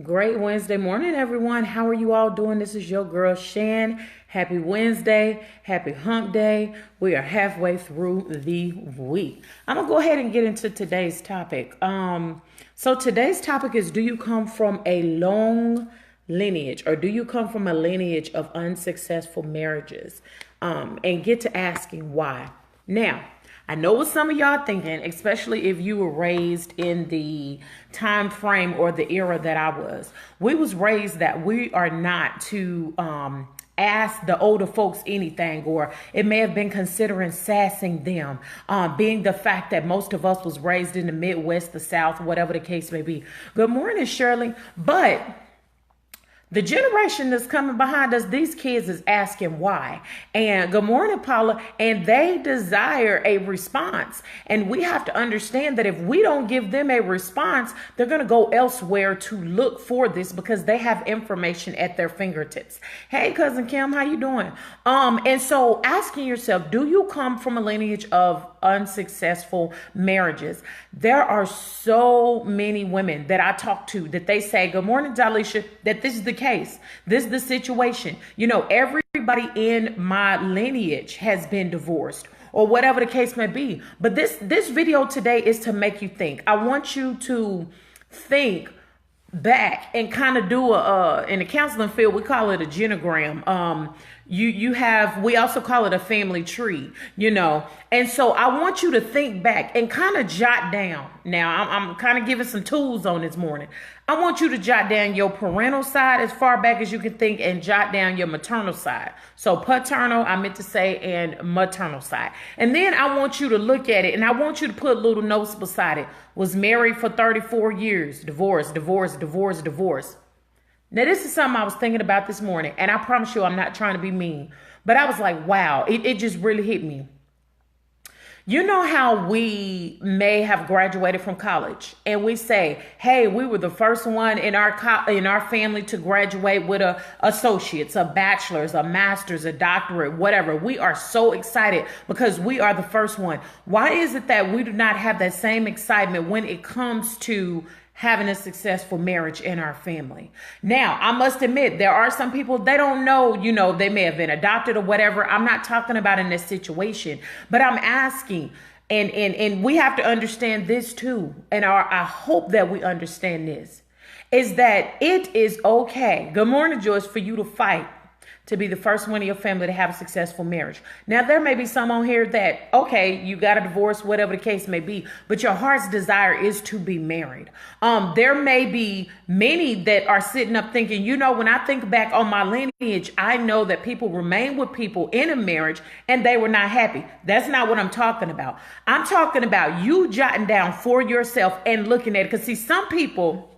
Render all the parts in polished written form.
Great Wednesday morning, everyone. How are you all doing? This is your girl, Shan. Happy Wednesday. Happy hump day. We are halfway through the week. I'm going to go ahead and get into today's topic. So today's topic is, do you come from a long lineage, or do you come from a lineage of unsuccessful marriages? And get to asking why. Now, I know what some of y'all thinking, especially if you were raised in the time frame or the era that I was. We was raised that we are not to ask the older folks anything, or it may have been considering sassing them, being the fact that most of us was raised in the Midwest, the South, whatever the case may be. Good morning, Shirley. But the generation that's coming behind us, these kids is asking why. And good morning, Paula. And they desire a response. And we have to understand that if we don't give them a response, they're going to go elsewhere to look for this because they have information at their fingertips. Hey, cousin Kim, how you doing? And so asking yourself, do you come from a lineage of unsuccessful marriages? There are so many women that I talk to that they say, good morning, Dalisha, that this is the case. This is the situation. You know, everybody in my lineage has been divorced or whatever the case may be. But this video today is to make you think. I want you to think back and kind of do in the counseling field, we call it a genogram. We also call it a family tree, and so I want you to think back and kind of jot down. Now I'm kind of giving some tools on this morning. I want you to jot down your parental side as far back as you can think, and jot down your maternal side. So paternal, I meant to say, and maternal side. And then I want you to look at it, and I want you to put little notes beside it. Was married for 34 years, divorce, divorce, divorce, divorce. Now, this is something I was thinking about this morning, and I promise you I'm not trying to be mean, but I was like, wow, it just really hit me. You know how we may have graduated from college and we say, hey, we were the first one in our family to graduate with a associate's, a bachelor's, a master's, a doctorate, whatever. We are so excited because we are the first one. Why is it that we do not have that same excitement when it comes to having a successful marriage in our family? Now, I must admit, there are some people, they don't know, they may have been adopted or whatever. I'm not talking about in this situation, but I'm asking, and we have to understand this too. And I hope that we understand this, is that it is okay. Good morning, Joyce, for you to fight to be the first one in your family to have a successful marriage. Now, there may be some on here that, okay, you got a divorce, whatever the case may be, but your heart's desire is to be married. There may be many that are sitting up thinking, when I think back on my lineage, I know that people remain with people in a marriage and they were not happy. That's not what I'm talking about. I'm talking about you jotting down for yourself and looking at it. Because see, some people,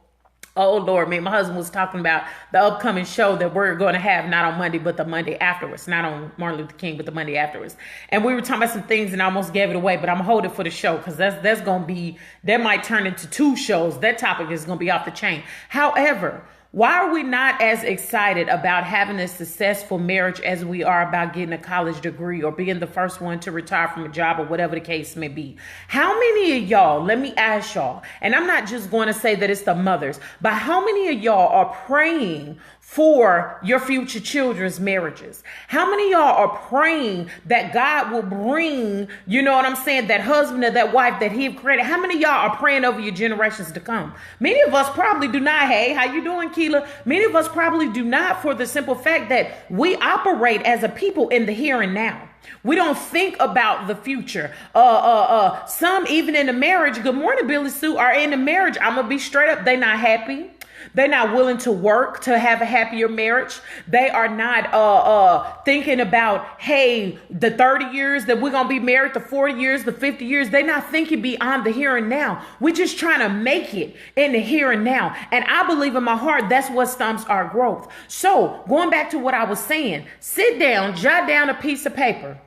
oh, Lord, man, my husband was talking about the upcoming show that we're going to have, not on Monday, but the Monday afterwards. Not on Martin Luther King, but the Monday afterwards. And we were talking about some things and I almost gave it away, but I'm holding for the show because that's going to be, that might turn into 2 shows. That topic is going to be off the chain. However, why are we not as excited about having a successful marriage as we are about getting a college degree or being the first one to retire from a job or whatever the case may be? How many of y'all, let me ask y'all, and I'm not just going to say that it's the mothers, but how many of y'all are praying for your future children's marriages? How many of y'all are praying that God will bring, that husband or that wife that he have created? How many of y'all are praying over your generations to come? Many of us probably do not. Hey, how you doing, Keela? Many of us probably do not, for the simple fact that we operate as a people in the here and now. We don't think about the future. Some even in the marriage, good morning, Billy Sue, are in the marriage. I'm going to be straight up. They not happy. They're not willing to work to have a happier marriage. They are not thinking about, hey, the 30 years that we're going to be married, the 40 years, the 50 years. They're not thinking beyond the here and now. We're just trying to make it in the here and now. And I believe in my heart that's what stumps our growth. So going back to what I was saying, sit down, jot down a piece of paper.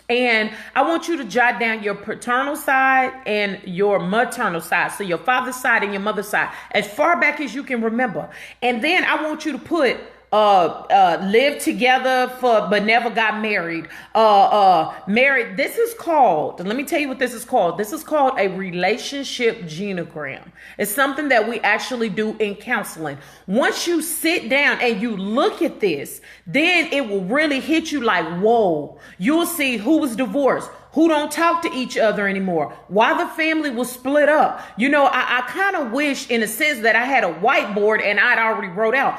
And I want you to jot down your paternal side and your maternal side. So your father's side and your mother's side, as far back as you can remember. And then I want you to put lived together but never got married. Married. This is called, let me tell you what this is called. This is called a relationship genogram. It's something that we actually do in counseling. Once you sit down and you look at this, then it will really hit you like, whoa. You'll see who was divorced, who don't talk to each other anymore, why the family was split up. I kind of wish in a sense that I had a whiteboard and I'd already wrote out.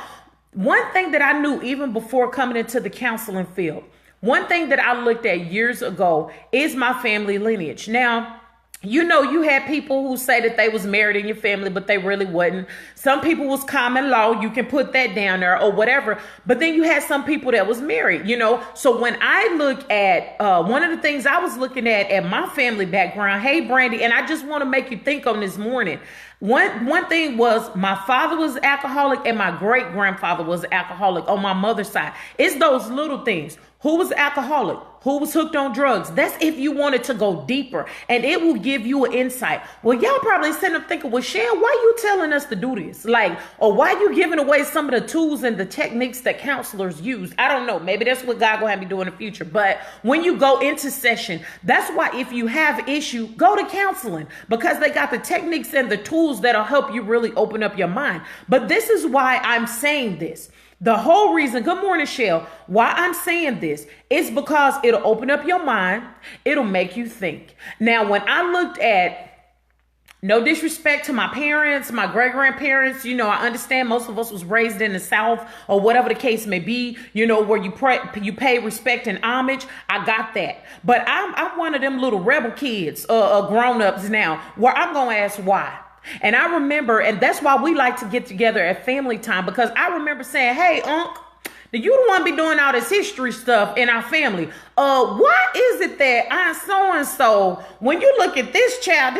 One thing that I knew even before coming into the counseling field, one thing that I looked at years ago is my family lineage. Now, you had people who say that they was married in your family, but they really wasn't. Some people was common law. You can put that down there or whatever. But then you had some people that was married, So when I look at one of the things I was looking at my family background, hey, Brandy, and I just want to make you think on this morning. One thing was my father was alcoholic and my great grandfather was alcoholic on my mother's side. It's those little things. Who was alcoholic? Who was hooked on drugs? That's if you wanted to go deeper, and it will give you an insight. Well, y'all probably sitting up thinking, well, Shan, why you telling us to do this? Or why you giving away some of the tools and the techniques that counselors use? I don't know. Maybe that's what God gonna have me do in the future. But when you go into session, that's why if you have issue, go to counseling, because they got the techniques and the tools that'll help you really open up your mind. But this is why I'm saying this. The whole reason, good morning, Shell, why I'm saying this is because it'll open up your mind. It'll make you think. Now, when I looked at, no disrespect to my parents, my great-grandparents, I understand most of us was raised in the South or whatever the case may be, where you pay respect and homage. I got that. But I'm one of them little rebel kids, grown-ups now, where I'm going to ask why. And I remember, and that's why we like to get together at family time, because I remember saying, hey, Unc, you don't want to be doing all this history stuff in our family. Why is it that I'm so-and-so, when you look at this child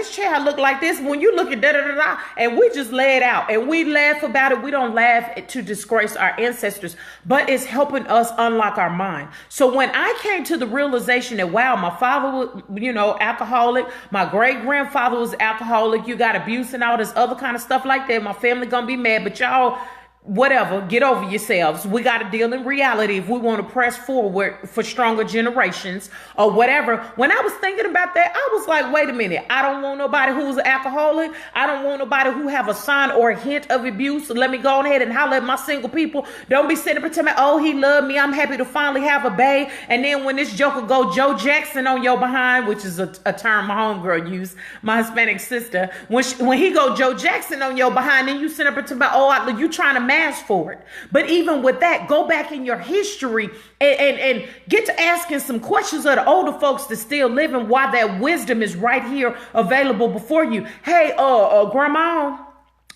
look like this, when you look at da-da-da-da, and we just lay it out and we laugh about it. We don't laugh to disgrace our ancestors, but it's helping us unlock our mind. So when I came to the realization that, wow, my father was, alcoholic, my great-grandfather was alcoholic, you got abuse and all this other kind of stuff like that, my family gonna be mad, but y'all, whatever, get over yourselves. We got to deal in reality if we want to press forward for stronger generations or whatever. When I was thinking about that, I was like, wait a minute. I don't want nobody who's an alcoholic. I don't want nobody who have a sign or a hint of abuse. So let me go ahead and holler at my single people. Don't be sitting there pretending, oh, he loved me. I'm happy to finally have a bae. And then when this joker go Joe Jackson on your behind, which is a term my homegirl used, my Hispanic sister, when he go Joe Jackson on your behind, then you sit up and talk about, oh, you trying to ask for it. But even with that, go back in your history and get to asking some questions of the older folks that still living, why that wisdom is right here available before you. Hey, grandma,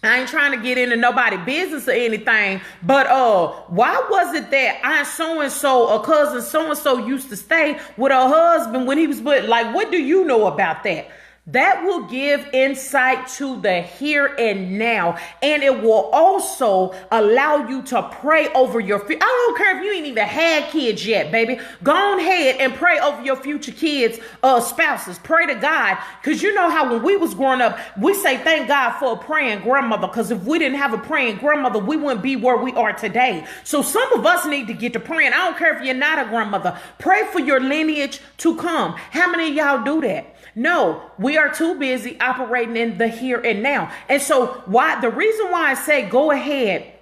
I ain't trying to get into nobody business or anything, but why was it that Aunt so-and-so or cousin so-and-so used to stay with her husband when he was what do you know about that? That will give insight to the here and now, and it will also allow you to pray over your future. I don't care if you ain't even had kids yet, baby. Go on ahead and pray over your future kids, spouses. Pray to God, because you know how when we was growing up, we say thank God for a praying grandmother, because if we didn't have a praying grandmother, we wouldn't be where we are today. So some of us need to get to praying. I don't care if you're not a grandmother. Pray for your lineage to come. How many of y'all do that? No, we are too busy operating in the here and now. And so the reason why I say go ahead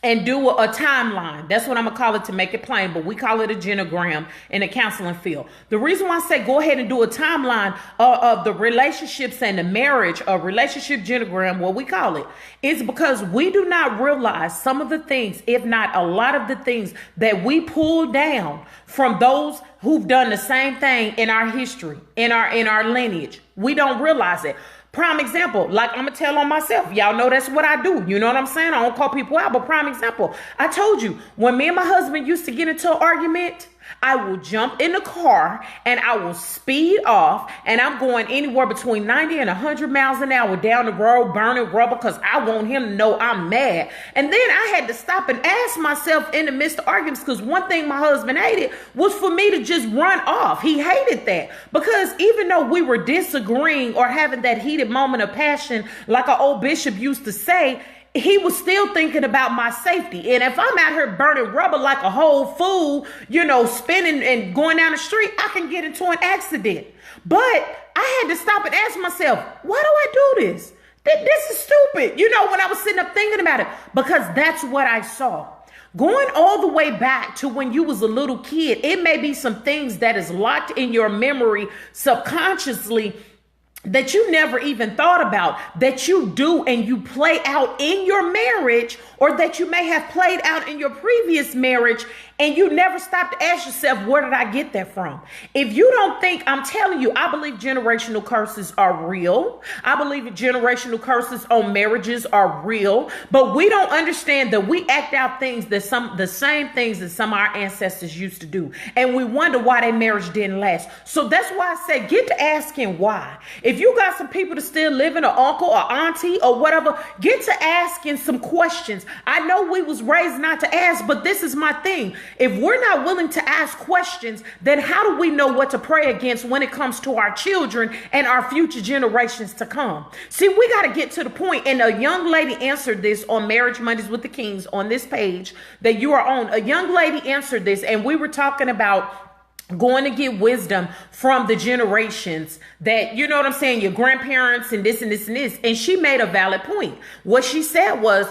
and do a timeline, that's what I'm going to call it to make it plain, but we call it a genogram in the counseling field. The reason why I say go ahead and do a timeline of the relationships and the marriage, a relationship genogram, what we call it, is because we do not realize some of the things, if not a lot of the things that we pull down from those who've done the same thing in our history, in our lineage. We don't realize it. Prime example, like I'm going to tell on myself. Y'all know that's what I do. You know what I'm saying? I don't call people out, but prime example. I told you, when me and my husband used to get into an argument, I will jump in the car and I will speed off, and I'm going anywhere between 90 and 100 miles an hour down the road, burning rubber, because I want him to know I'm mad. And then I had to stop and ask myself in the midst of arguments, because one thing my husband hated was for me to just run off. He hated that, because even though we were disagreeing or having that heated moment of passion, like an old bishop used to say, he was still thinking about my safety. And if I'm out here burning rubber like a whole fool, spinning and going down the street, I can get into an accident. But I had to stop and ask myself, why do I do this? This is stupid. When I was sitting up thinking about it, because that's what I saw. Going all the way back to when you was a little kid, it may be some things that is locked in your memory subconsciously that you never even thought about, that you do and you play out in your marriage, or that you may have played out in your previous marriage, and you never stop to ask yourself, where did I get that from? If you don't think, I'm telling you, I believe generational curses are real. I believe generational curses on marriages are real, but we don't understand that we act out things the same things that some of our ancestors used to do. And we wonder why their marriage didn't last. So that's why I say, get to asking why. If you got some people that still living, or uncle or auntie or whatever, get to asking some questions. I know we was raised not to ask, but this is my thing. If we're not willing to ask questions, then how do we know what to pray against when it comes to our children and our future generations to come? See, we got to get to the point, and a young lady answered this on Marriage Mondays with the Kings on this page that you are on. A young lady answered this, and we were talking about going to get wisdom from the generations that, what I'm saying, your grandparents and this and this and this. And she made a valid point. What she said was,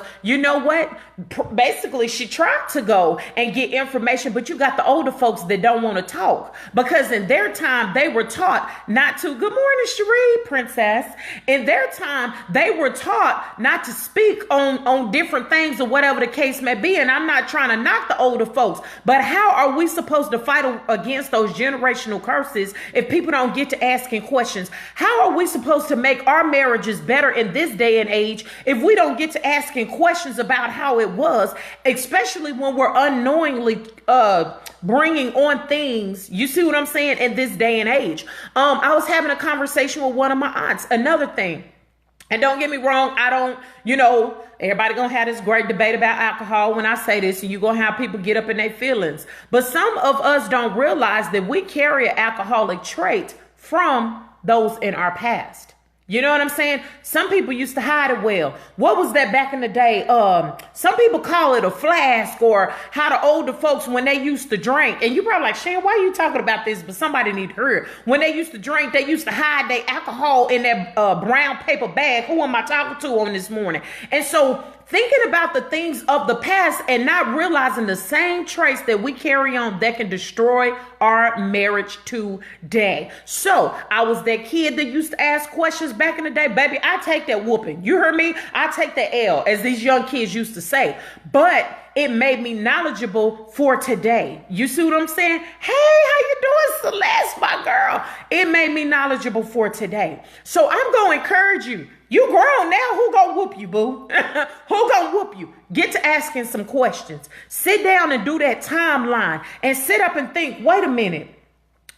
basically she tried to go and get information, but you got the older folks that don't want to talk, because in their time they were taught not to, good morning, Cherie, princess. In their time, they were taught not to speak on different things or whatever the case may be. And I'm not trying to knock the older folks, but how are we supposed to fight against those generational curses if people don't get to asking questions? How are we supposed to make our marriages better in this day and age if we don't get to asking questions about how it was, especially when we're unknowingly bringing on things, you see what I'm saying, in this day and age? I was having a conversation with one of my aunts. Another thing, and don't get me wrong, I don't, everybody gonna have this great debate about alcohol when I say this, and you're gonna have people get up in their feelings. But some of us don't realize that we carry an alcoholic trait from those in our past. You know what I'm saying? Some people used to hide it well. What was that back in the day? Some people call it a flask, or how the older folks, when they used to drink, and you probably like, Shan, why are you talking about this? But somebody need to hear it. When they used to drink, they used to hide their alcohol in that brown paper bag. Who am I talking to on this morning? And so thinking about the things of the past and not realizing the same traits that we carry on that can destroy our marriage today. So I was that kid that used to ask questions back in the day. Baby, I take that whooping. You heard me? I take the L, as these young kids used to say. But it made me knowledgeable for today. You see what I'm saying? Hey, how you doing, Celeste, my girl? It made me knowledgeable for today. So I'm going to encourage you. You grown now. Who gonna whoop you, boo? Who gonna whoop you? Get to asking some questions. Sit down and do that timeline and sit up and think, wait a minute.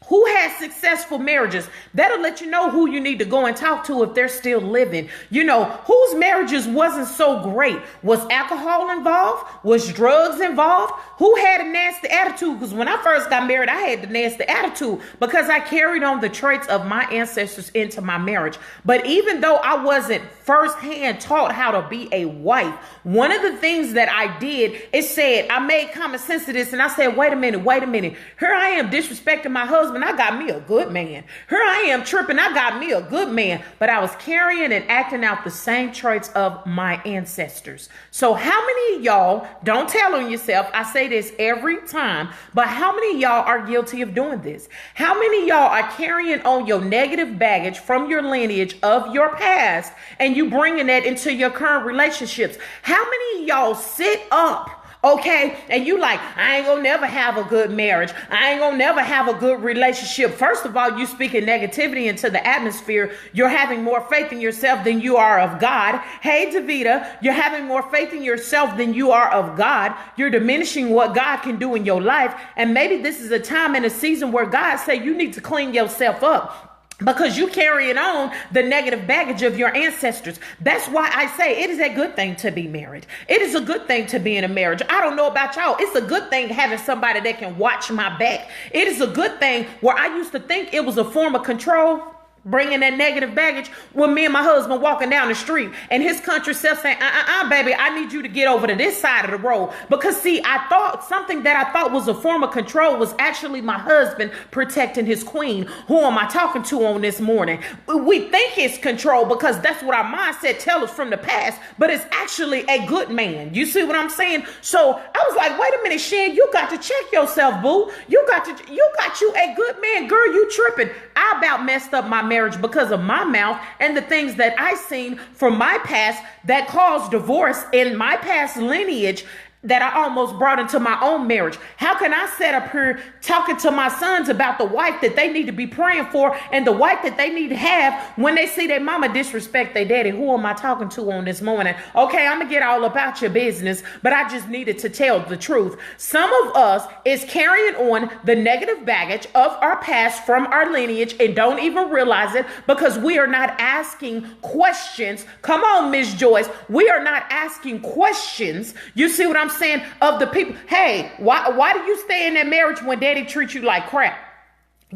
Who has successful marriages? That'll let you know who you need to go and talk to if they're still living. Whose marriages wasn't so great? Was alcohol involved? Was drugs involved? Who had a nasty attitude? Because when I first got married, I had the nasty attitude because I carried on the traits of my ancestors into my marriage. But even though I wasn't firsthand taught how to be a wife, one of the things that I did is said, I made common sense to this, and I said, wait a minute. Here I am disrespecting my husband. I got me a good man. Here I am tripping. I got me a good man. But I was carrying and acting out the same traits of my ancestors. So how many of y'all, don't tell on yourself, I say this every time, but how many of y'all are guilty of doing this? How many of y'all are carrying on your negative baggage from your lineage of your past, and you bringing that into your current relationships? How many of y'all sit up, okay, and you like, I ain't gonna never have a good marriage. I ain't gonna never have a good relationship. First of all, you speaking negativity into the atmosphere. You're having more faith in yourself than you are of God. Hey, Davita, you're having more faith in yourself than you are of God. You're diminishing what God can do in your life. And maybe this is a time and a season where God say you need to clean yourself up, because you carrying on the negative baggage of your ancestors. That's why I say it is a good thing to be married. It is a good thing to be in a marriage. I don't know about y'all. It's a good thing having somebody that can watch my back. It is a good thing where I used to think it was a form of control. bringing that negative baggage when me and my husband walking down the street and his country self saying, baby, I need you to get over to this side of the road. Because see, I thought something that I thought was a form of control was actually my husband protecting his queen. Who am I talking to on this morning? We think it's control because that's what our mindset tells us from the past, but it's actually a good man. You see what I'm saying? So I was like, wait a minute, Shan, you got to check yourself, boo. You got you a good man. Girl, you tripping. I about messed up my marriage because of my mouth and the things that I seen from my past that caused divorce in my past lineage that I almost brought into my own marriage. How can I sit up here talking to my sons about the wife that they need to be praying for and the wife that they need to have when they see their mama disrespect their daddy? Who am I talking to on this morning? Okay, I'm gonna get all about your business, but I just needed to tell the truth. Some of us is carrying on the negative baggage of our past from our lineage and don't even realize it because we are not asking questions. Come on, Miss Joyce. We are not asking questions. You see what I'm saying? Of the people. Hey, why do you stay in that marriage when daddy treats you like crap?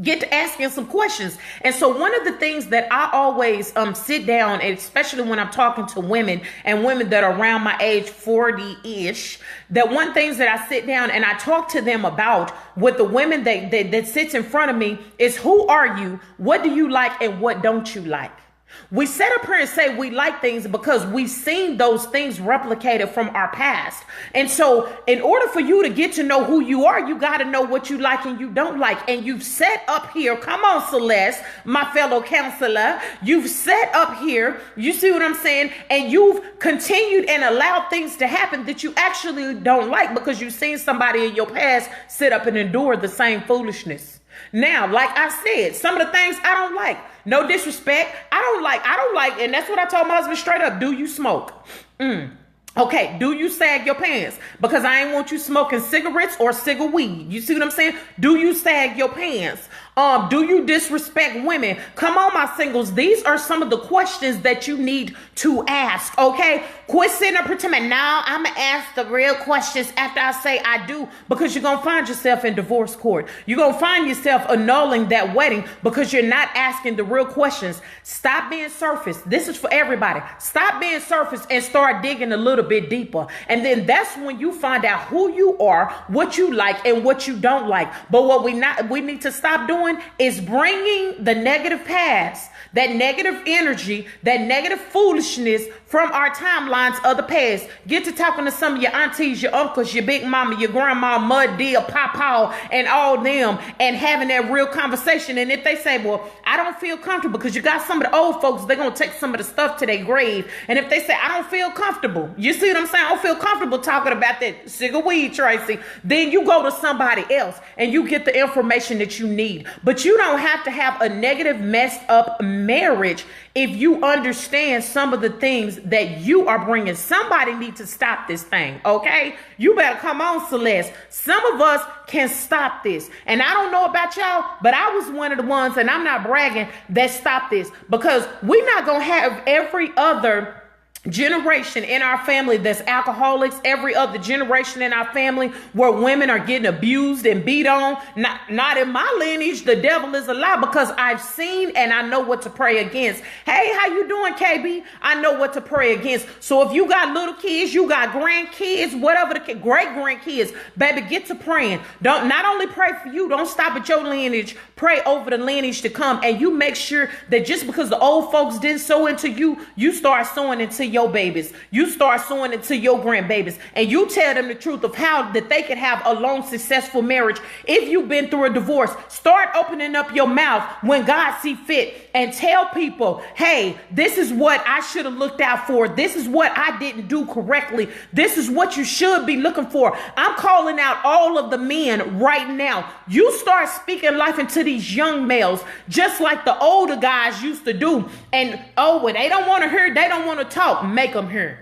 Get to asking some questions. And so one of the things that I always sit down, and especially when I'm talking to women and women that are around my age, 40-ish, that one things that I sit down and I talk to them about with the women that sits in front of me is, who are you? What do you like and what don't you like? We sit up here and say we like things because we've seen those things replicated from our past. And so in order for you to get to know who you are, you got to know what you like and you don't like. And you've set up here, come on, Celeste, my fellow counselor, you've set up here, you see what I'm saying? And you've continued and allowed things to happen that you actually don't like because you've seen somebody in your past sit up and endure the same foolishness. Now, like I said, some of the things I don't like, no disrespect, I don't like, and that's what I told my husband straight up. Do you smoke? Okay, do you sag your pants? Because I ain't want you smoking cigarettes or cigar weed. You see what I'm saying? Do you sag your pants? Do you disrespect women? Come on, my singles. These are some of the questions that you need to ask, okay? Quit sitting up pretending, now I'm going to ask the real questions after I say I do, because you're going to find yourself in divorce court. You're going to find yourself annulling that wedding because you're not asking the real questions. Stop being surface. This is for everybody. Stop being surface and start digging a little bit deeper. And then that's when you find out who you are, what you like, and what you don't like. But what we need to stop doing is bringing the negative past, that negative energy, that negative foolishness from our timelines of the past. Get to talking to some of your aunties, your uncles, your big mama, your grandma, mud deal, papa, and all them, and having that real conversation. And if they say, well, I don't feel comfortable, because you got some of the old folks, they're going to take some of the stuff to their grave. And if they say, I don't feel comfortable, you see what I'm saying? I don't feel comfortable talking about that cigar weed, Tracy. Then you go to somebody else and you get the information that you need. But you don't have to have a negative, messed up marriage if you understand some of the things that you are bringing. Somebody needs to stop this thing, okay? You better come on, Celeste. Some of us can stop this. And I don't know about y'all, but I was one of the ones, and I'm not bragging, that stopped this, because we're not going to have every other generation in our family that's alcoholics, every other generation in our family where women are getting abused and beat on. Not in my lineage. The devil is a lie, because I've seen and I know what to pray against. Hey, how you doing, KB? I know what to pray against. So if you got little kids, you got grandkids, whatever, the great grandkids, baby, get to praying. Don't not only pray for you, don't stop at your lineage, pray over the lineage to come. And you make sure that just because the old folks didn't sow into you, you start sowing into your babies. You start sowing it to your grandbabies, and you tell them the truth of how that they can have a long, successful marriage. If you've been through a divorce, start opening up your mouth when God see fit and tell people, hey, this is what I should have looked out for. This is what I didn't do correctly. This is what you should be looking for. I'm calling out all of the men right now. You start speaking life into these young males, just like the older guys used to do. And when they don't want to hear, they don't want to talk, make them hear.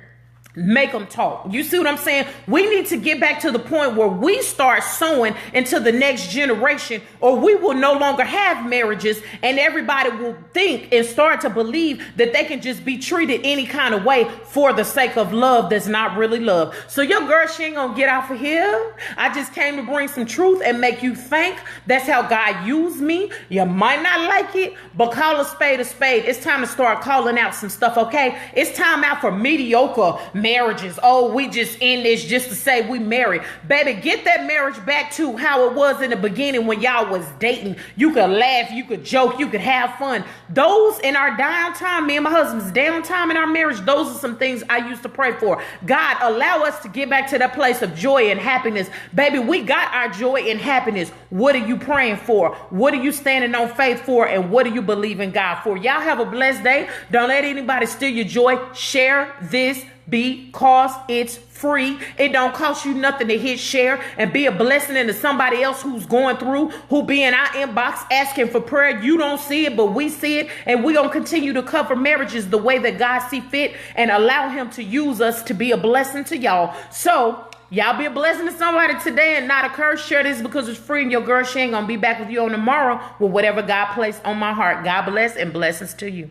Make them talk. You see what I'm saying? We need to get back to the point where we start sowing into the next generation, or we will no longer have marriages, and everybody will think and start to believe that they can just be treated any kind of way for the sake of love that's not really love. So your girl, she ain't gonna get off of here. I just came to bring some truth and make you think. That's how God used me. You might not like it, but call a spade a spade. It's time to start calling out some stuff, okay? It's time out for mediocre marriages. Oh, we just in this just to say we married. Baby, get that marriage back to how it was in the beginning when y'all was dating. You could laugh, you could joke, you could have fun. Those in our downtime, me and my husband's downtime in our marriage, those are some things I used to pray for. God, allow us to get back to that place of joy and happiness. Baby, we got our joy and happiness. What are you praying for? What are you standing on faith for? And what do you believe in God for? Y'all have a blessed day. Don't let anybody steal your joy. Share this because it's free. It don't cost you nothing to hit share and be a blessing into somebody else who's going through, who be in our inbox asking for prayer. You don't see it, but we see it, and we're going to continue to cover marriages the way that God see fit and allow him to use us to be a blessing to y'all. So y'all be a blessing to somebody today and not a curse. Share this because it's free, and your girl, she ain't going to be back with you on tomorrow with whatever God placed on my heart. God bless and blessings to you.